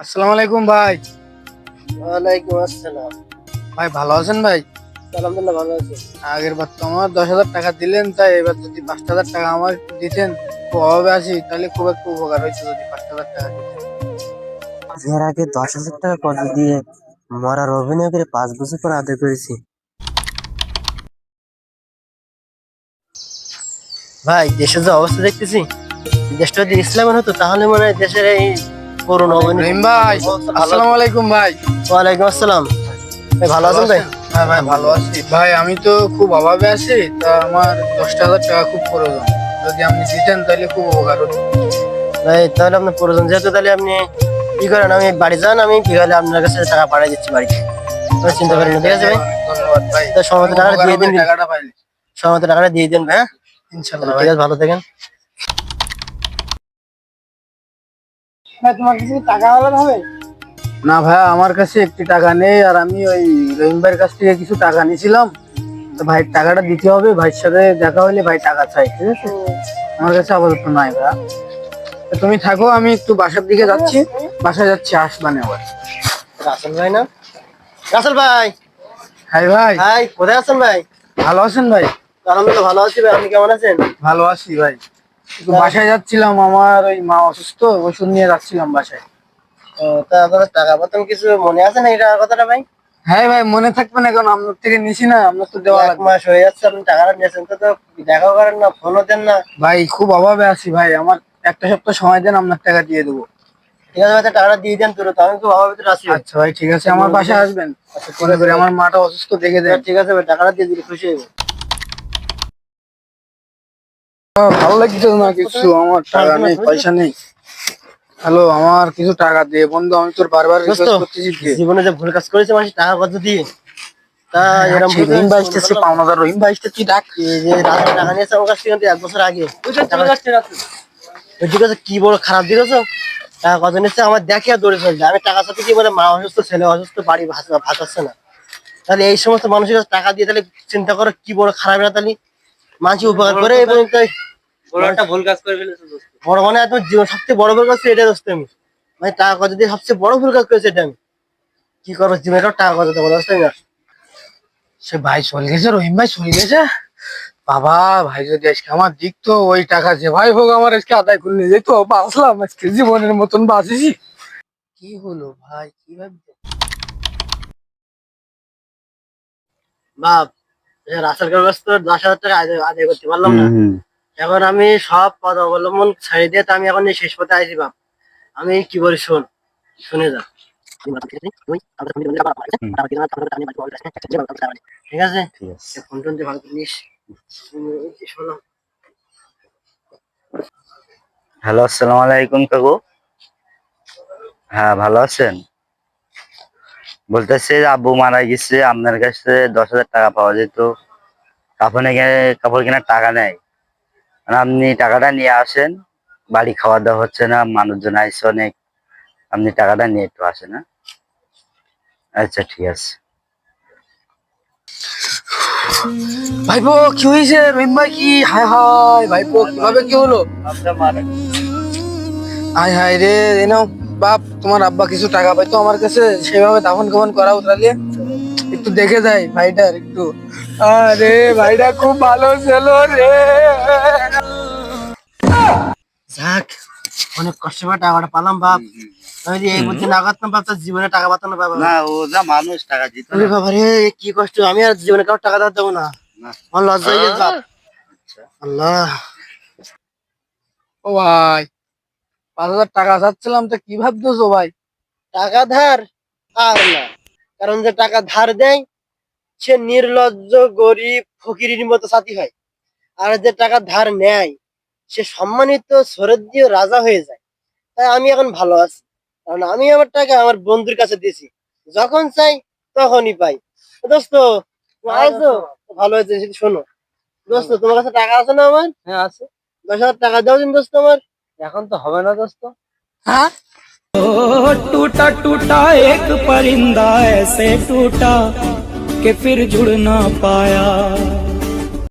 আসসালামু আলাইকুম ভাই। ওয়ালাইকুম আসসালাম। ভাই ভালো আছেন ভাই? আলহামদুলিল্লাহ ভালো আছি। আগের বার তো আমার 10,000 টাকা দিলেন, তাই এবার যদি 5,000 টাকা আমার একটু দিতেন, খুব অভাবে আছি, তাহলে খুব একটু উপকার হইতো যদি 5,000 টাকা দিতেন। এর আগে 10,000 টাকা কর্জ দিয়ে মরার অভিনয় করে 5 বছর পর আদায় করেছি। ভাই দেশের যে অবস্থা দেখতেছি, দেশটা যদি ইসলামের হতো তাহলে মনে হয় দেশের এই করোনা রহিম ভাই, আসসালামু আলাইকুম ভাই। ওয়ালাইকুম আসসালাম। ভাই ভালো আছেন ভাই? হ্যাঁ ভাই ভালো আছি ভাই। আমি তো খুব অভাবে আছি, তা আমার 10,000 টাকা খুব প্রয়োজন, যদি আপনি দিতেন তাহলে খুব উপকার হতো। ভাই তাহলে আপনার প্রয়োজন যেহেতু, তাহলে আপনি কি করেন, আমি বাড়ি যান, আমি বিকালে আপনার কাছে টাকা পাঠিয়ে দিচ্ছি বাড়িতে। কোনো চিন্তা করেন না, ঠিক আছে ভাই? ধন্যবাদ ভাই। তো সময় মতো টাকাটা দিয়ে দিন, টাকাটা পাইলে সময় মতো টাকাটা দিয়ে দিন ভাই। হ্যাঁ ইনশাল্লাহ ঠিক ভাই। আছে, ভালো থাকেন। ভাই তোমার কিছু টাকা হলে হবে না? ভাই আমার কাছে একটি টাকা নেই, আর আমি ওই রহিম ভাইয়ের কাছ থেকে কিছু টাকা নিয়েছিলাম, তো ভাই টাকাটা দিতে হবে। ভাইয়ের সাথে দেখা হলে ভাই টাকা চাই, ঠিক আছে? আমার কাছে আপাতত নাই ভাই। তো তুমি থাকো, আমি একটু বাসার দিকে যাচ্ছি, বাসায় যাচ্ছি, আসবানে আবার। রাসেল ভাই না? রাসেল ভাই, হাই ভাই। হাই, কোথায় আছেন ভাই? ভালো আছেন ভাই? আলহামদুলিল্লাহ ভালো আছি ভাই, আপনি কেমন আছেন? ভালো আছি ভাই। একটু বাসায় যাচ্ছিলাম, আমার ওই মা অসুস্থ, ওষুধ নিয়ে যাচ্ছিলাম বাসায়। তা আপনার টাকা পতন কিছু মনে আছে না, এটা কথাটা ভাই? হ্যাঁ ভাই, মনে থাকবে না, কারণ আপনার থেকে নিছি না, আপনার তো দেওয়া 1 লাগবে। মাস হয়ে যাচ্ছে আপনি টাকাটা নিয়েছেন, তো তো দেখাও করেন না, ফোনও দেন না। ভাই খুব অভাবে আছি ভাই, আমার একটা সপ্তাহ সময় দেন, আপনার টাকা দিয়ে দেবো। ঠিক আছে ভাই, তা টাকাটা দিয়ে দেন তুলো, তো আমি খুব অভাবের ভিতরে আছি ভাই। আচ্ছা ভাই ঠিক আছে, আমার বাসায় আসবেন। আচ্ছা ঠিক মনে আছে করি ভাই। আমার মাটা অসুস্থ, দেখে দেন। ঠিক আছে ভাই, টাকাটা দিয়ে দিলে খুশি হইব। ভালো লাগছে না কিছু, আমার টাকা নেই, পয়সা নেই। হ্যালো, আমার কিছু টাকা দে বন্ধু, আমি তোর বারবার দোস্ত, রিকোয়েস্ট করতেছি দে। জীবনে যে ভুল কাজ করেছে মানুষ টাকা কত দিয়ে, তা এরকম ভুল রহিম ভাই কাজ আসতেছে, পাওনাদার রহিম ভাই আসতে, তুই ডাক। এই যে রাতে টাকা নিয়েছে আমার কাছ থেকে, কিন্তু 1 বছর আগে ঠিক আছে, কি বড় খারাপ দিক আছে। টাকা কত নিচ্ছে আমার দেখে আর দৌড়ে ফেলছে, আমি টাকা সাথে কি বলে, মা অসুস্থ, ছেলে অসুস্থ, বাড়ি ভাসাচ্ছে না। তাহলে এই সমস্ত মানুষের কাছে টাকা দিয়ে তাহলে চিন্তা করো কি বড় খারাপ না, তাহলে মানুষ উপকার করে এবং তাই বড় একটা ভুল কাজ করে ফেলেছে। বড় মানে একদম জীবন সবচেয়ে বড় ভুল কাজ এটা দোস্ত, আমি মানে টাকা কত দিয়ে সবচেয়ে বড় ভুল কাজ করেছে এটা। আমি কি করবো, জীবনে টাকা কত দেবো দোস্ত আমি? সে ভাই চলে গেছে, রহিম ভাই চলে গেছে। বাবা, ভাই যদি আজকে আমার দিক তো, ওই টাকা যে ভাই হোক আমার আজকে আদায় করে নিয়ে যেত, বাঁচলাম আজকে, জীবনের মতন বাঁচেছি। কি হলো ভাই, কি ভাবছো বাপ? রাস্তার কাছ তো 10,000 টাকা আদায় আদায় করতে পারলাম না। এখন আমি সব পথ অবলম্বন ছাড়ি দিয়ে তো আমি এখন এই শেষ পথে আইছি বাপ। আমি কি বলি শোন, শুনে যা। ঠিক আছে, ফোন টোন দিয়ে ভালো করে নিস। শোনো, হ্যালো, আসসালামু আলাইকুম কাকু। হ্যাঁ ভালো আছেন? বলতেছে যে আব্বু মারা গেছে, আপনার কাছে 10,000 টাকা পাওয়া যেত। কাপড় কেনার টাকা নেই, মানে আপনি টাকাটা নিয়ে আসেন। বাড়ি খাওয়া দাওয়া হচ্ছে না, মানুষজন আইসে অনেক। আপনি টাকাটা নিয়ে একটু আসেন। হ্যাঁ আচ্ছা ঠিক আছে। ভাইপো কি হয়েছে? রহিম ভাই কি, হায় হায় ভাইপো, কিভাবে কি হলো? হায় হায় রে, এনাও বাপ, তোমার আব্বা কিছু টাকা পাইতো আমার কাছে, সেভাবে দাফন কাফন করা উতরালে একটু দেখে যাই ভাইটার একটু। আরে ভাইটা খুব ভালো ছিল রে। যাক, অনেক কষ্ট করে টাকাটা পালাম বাপ। আমি যদি এই বুদ্ধি না করতাম বাপ, তার জীবনে টাকা পাতাম না বাবা। না, ও যা মানুষ টাকা দিত আরে বাবা রে, কি কষ্ট, আমি আর জীবনে কারো টাকা দেবো না। আমার লজ্জা হয়ে গেছে বাপ। আল্লাহ, ও ভাই, 5,000 টাকা চাচ্ছিলাম, তো কি ভাবতেছো ভাই? টাকা ধার আর না, কারণ যে টাকা ধার দেয় সে নির্লজ্জ, গরিব, ফকিরের মতো সাথী হয়। আর যে টাকা ধার নেয় সে সম্মানিত, শ্রদ্ধেয় রাজা হয়ে যায়। তাই আমি এখন ভালো আছি, কারণ আমি আমার টাকা আমার বন্ধুর কাছে দিয়েছি, যখন চাই তখনই পাই। দোস্ত তুমি আইছো, ভালো হয়েছে। শোনো দোস্ত, তোমার কাছে টাকা আছে না আমার? হ্যাঁ আছে। 10,000 টাকা দাও দিন দোস্ত আমার। এখন তো হবে না দোস্ত। হ্যাঁ, टूटा टूटा एक परिंदा ऐसे टूटा कि फिर जुड़ ना पाया।